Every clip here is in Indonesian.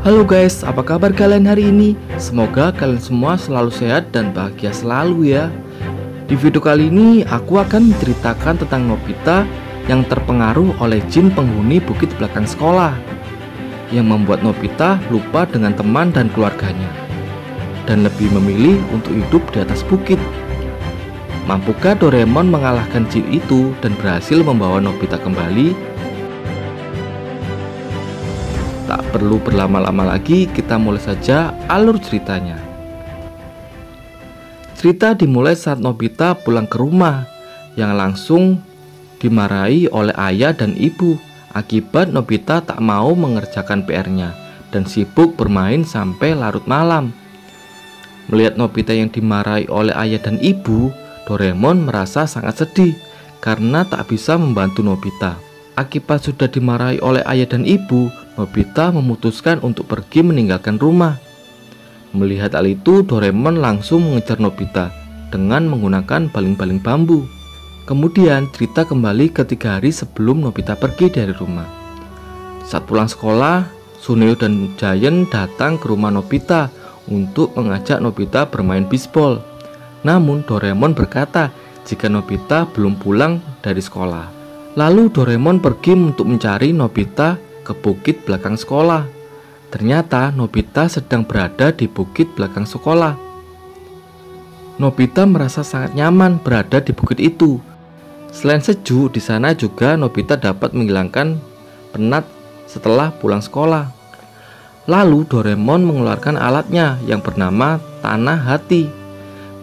Halo guys, apa kabar kalian hari ini? Semoga kalian semua selalu sehat dan bahagia selalu ya. Di video kali ini aku akan menceritakan tentang Nobita yang terpengaruh oleh jin penghuni bukit belakang sekolah, yang membuat Nobita lupa dengan teman dan keluarganya dan lebih memilih untuk hidup di atas bukit. Mampukah Doraemon mengalahkan jin itu dan berhasil membawa Nobita kembali? Tak perlu berlama-lama lagi, kita mulai saja alur ceritanya. Cerita dimulai saat Nobita pulang ke rumah, yang langsung dimarahi oleh ayah dan ibu akibat Nobita tak mau mengerjakan PR-nya dan sibuk bermain sampai larut malam. Melihat Nobita yang dimarahi oleh ayah dan ibu, Doraemon merasa sangat sedih karena tak bisa membantu Nobita. Akibat sudah dimarahi oleh ayah dan ibu, Nobita memutuskan untuk pergi meninggalkan rumah. Melihat hal itu, Doraemon langsung mengejar Nobita dengan menggunakan baling-baling bambu. Kemudian cerita kembali ke 3 hari sebelum Nobita pergi dari rumah. Saat pulang sekolah, Suneo dan Giant datang ke rumah Nobita untuk mengajak Nobita bermain bisbol. Namun Doraemon berkata jika Nobita belum pulang dari sekolah. Lalu Doraemon pergi untuk mencari Nobita ke bukit belakang sekolah. Ternyata Nobita sedang berada di bukit belakang sekolah. Nobita merasa sangat nyaman berada di bukit itu. Selain sejuk, di sana juga Nobita dapat menghilangkan penat setelah pulang sekolah. Lalu Doraemon mengeluarkan alatnya yang bernama tanah hati.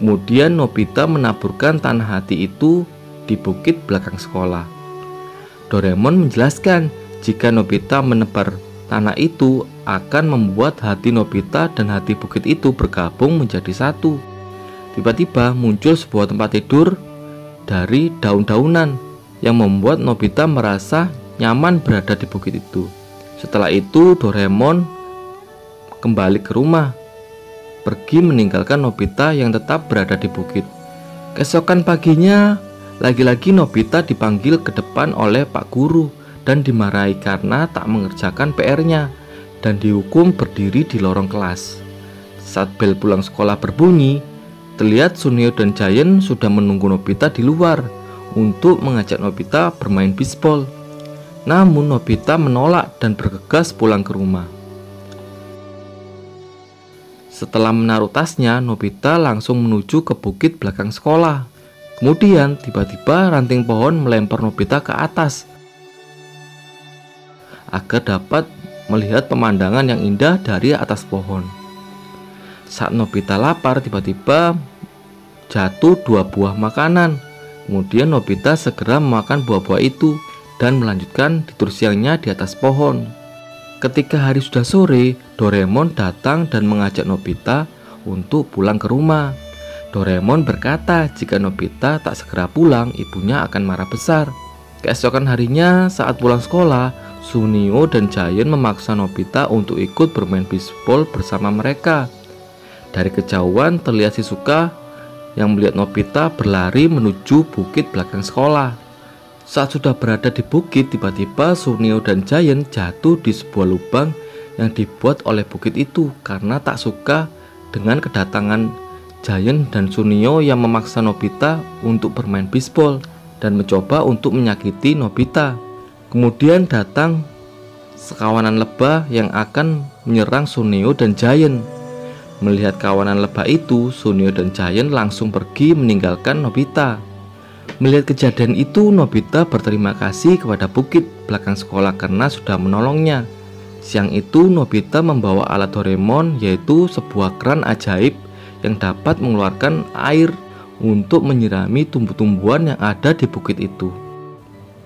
Kemudian Nobita menaburkan tanah hati itu di bukit belakang sekolah. Doraemon menjelaskan jika Nobita menebar tanah itu akan membuat hati Nobita dan hati bukit itu bergabung menjadi satu. Tiba-tiba muncul sebuah tempat tidur dari daun-daunan yang membuat Nobita merasa nyaman berada di bukit itu. Setelah itu Doraemon kembali ke rumah, pergi meninggalkan Nobita yang tetap berada di bukit. Keesokan paginya, lagi-lagi Nobita dipanggil ke depan oleh Pak Guru dan dimarahi karena tak mengerjakan PR-nya dan dihukum berdiri di lorong kelas. Saat bel pulang sekolah berbunyi, terlihat Suneo dan Giant sudah menunggu Nobita di luar untuk mengajak Nobita bermain bisbol. Namun Nobita menolak dan bergegas pulang ke rumah. Setelah menaruh tasnya, Nobita langsung menuju ke bukit belakang sekolah. Kemudian tiba-tiba ranting pohon melempar Nobita ke atas agar dapat melihat pemandangan yang indah dari atas pohon. Saat Nobita lapar, tiba-tiba jatuh 2 buah makanan. Kemudian Nobita segera memakan buah-buah itu dan melanjutkan tidur siangnya di atas pohon. Ketika hari sudah sore, Doraemon datang dan mengajak Nobita untuk pulang ke rumah. Doraemon berkata jika Nobita tak segera pulang, ibunya akan marah besar. Keesokan harinya saat pulang sekolah, Suneo dan Giant memaksa Nobita untuk ikut bermain bisbol bersama mereka. Dari kejauhan terlihat Shizuka yang melihat Nobita berlari menuju bukit belakang sekolah. Saat sudah berada di bukit, tiba-tiba Suneo dan Giant jatuh di sebuah lubang yang dibuat oleh bukit itu karena tak suka dengan kedatangan Giant dan Suneo yang memaksa Nobita untuk bermain bisbol dan mencoba untuk menyakiti Nobita. Kemudian datang sekawanan lebah yang akan menyerang Suneo dan Giant. Melihat kawanan lebah itu, Suneo dan Giant langsung pergi meninggalkan Nobita. Melihat kejadian itu, Nobita berterima kasih kepada bukit belakang sekolah karena sudah menolongnya. Siang itu Nobita membawa alat Doraemon, yaitu sebuah keran ajaib yang dapat mengeluarkan air untuk menyirami tumbuh-tumbuhan yang ada di bukit itu.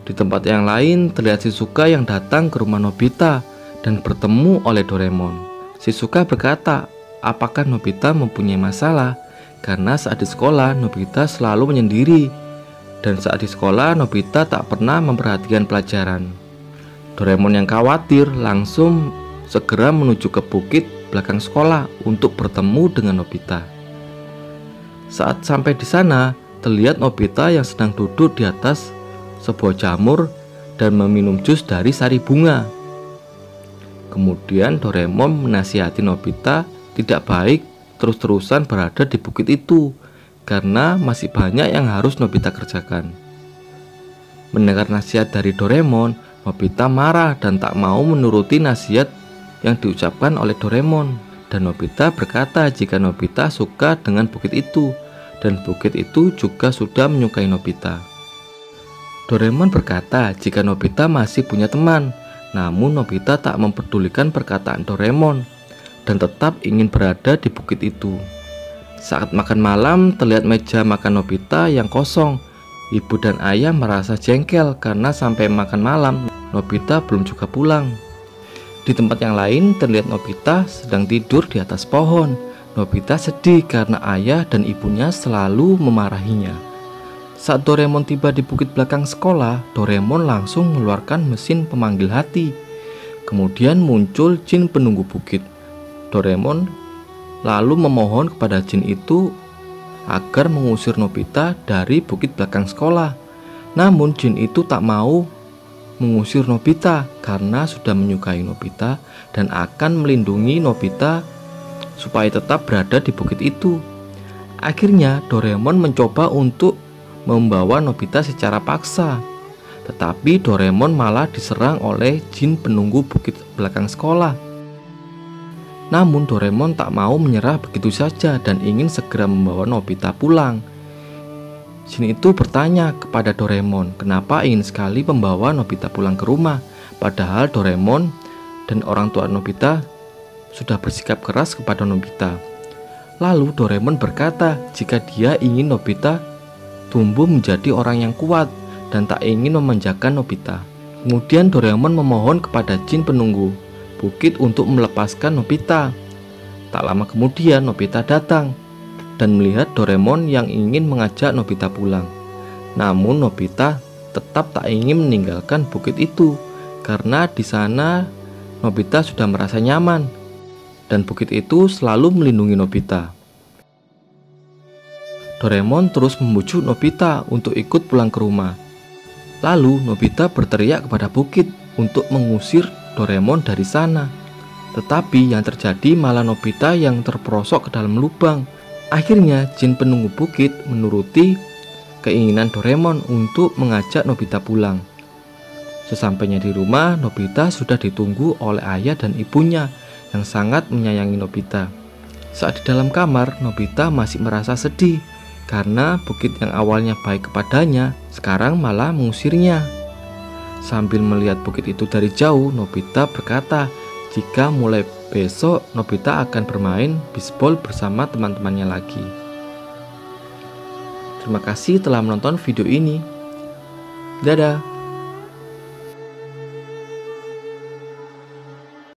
Di tempat yang lain terlihat Shizuka yang datang ke rumah Nobita dan bertemu oleh Doraemon. Shizuka berkata, apakah Nobita mempunyai masalah? Karena saat di sekolah Nobita selalu menyendiri, dan saat di sekolah Nobita tak pernah memperhatikan pelajaran. Doraemon yang khawatir langsung segera menuju ke bukit belakang sekolah untuk bertemu dengan Nobita. Saat sampai di sana, terlihat Nobita yang sedang duduk di atas sebuah jamur dan meminum jus dari sari bunga. Kemudian Doraemon menasihati Nobita tidak baik terus-terusan berada di bukit itu karena masih banyak yang harus Nobita kerjakan. Mendengar nasihat dari Doraemon, Nobita marah dan tak mau menuruti nasihat yang diucapkan oleh Doraemon. Dan Nobita berkata jika Nobita suka dengan bukit itu dan bukit itu juga sudah menyukai Nobita. Doraemon berkata jika Nobita masih punya teman, namun Nobita tak mempedulikan perkataan Doraemon dan tetap ingin berada di bukit itu. Saat makan malam, terlihat meja makan Nobita yang kosong. Ibu dan ayah merasa jengkel karena sampai makan malam, Nobita belum juga pulang. Di tempat yang lain, terlihat Nobita sedang tidur di atas pohon. Nobita sedih karena ayah dan ibunya selalu memarahinya. Saat Doraemon tiba di bukit belakang sekolah, Doraemon langsung mengeluarkan mesin pemanggil hati. Kemudian muncul jin penunggu bukit. Doraemon lalu memohon kepada jin itu agar mengusir Nobita dari bukit belakang sekolah. Namun jin itu tak mau mengusir Nobita karena sudah menyukai Nobita dan akan melindungi Nobita supaya tetap berada di bukit itu. Akhirnya Doraemon mencoba untuk membawa Nobita secara paksa, tetapi Doraemon malah diserang oleh jin penunggu bukit belakang sekolah. Namun Doraemon tak mau menyerah begitu saja dan ingin segera membawa Nobita pulang. Jin itu bertanya kepada Doraemon kenapa ingin sekali membawa Nobita pulang ke rumah, padahal Doraemon dan orang tua Nobita sudah bersikap keras kepada Nobita. Lalu Doraemon berkata jika dia ingin Nobita tumbuh menjadi orang yang kuat dan tak ingin memanjakan Nobita. Kemudian Doraemon memohon kepada jin penunggu bukit untuk melepaskan Nobita. Tak lama kemudian Nobita datang dan melihat Doraemon yang ingin mengajak Nobita pulang. Namun Nobita tetap tak ingin meninggalkan bukit itu karena di sana Nobita sudah merasa nyaman dan bukit itu selalu melindungi Nobita. Doraemon terus membujuk Nobita untuk ikut pulang ke rumah. Lalu Nobita berteriak kepada bukit untuk mengusir Doraemon dari sana. Tetapi yang terjadi malah Nobita yang terperosok ke dalam lubang. Akhirnya jin penunggu bukit menuruti keinginan Doraemon untuk mengajak Nobita pulang. Sesampainya di rumah, Nobita sudah ditunggu oleh ayah dan ibunya yang sangat menyayangi Nobita. Saat di dalam kamar, Nobita masih merasa sedih karena bukit yang awalnya baik kepadanya sekarang malah mengusirnya. Sambil melihat bukit itu dari jauh, Nobita berkata jika mulai besok Nobita akan bermain bisbol bersama teman-temannya lagi. Terima kasih telah menonton video ini. Dadah.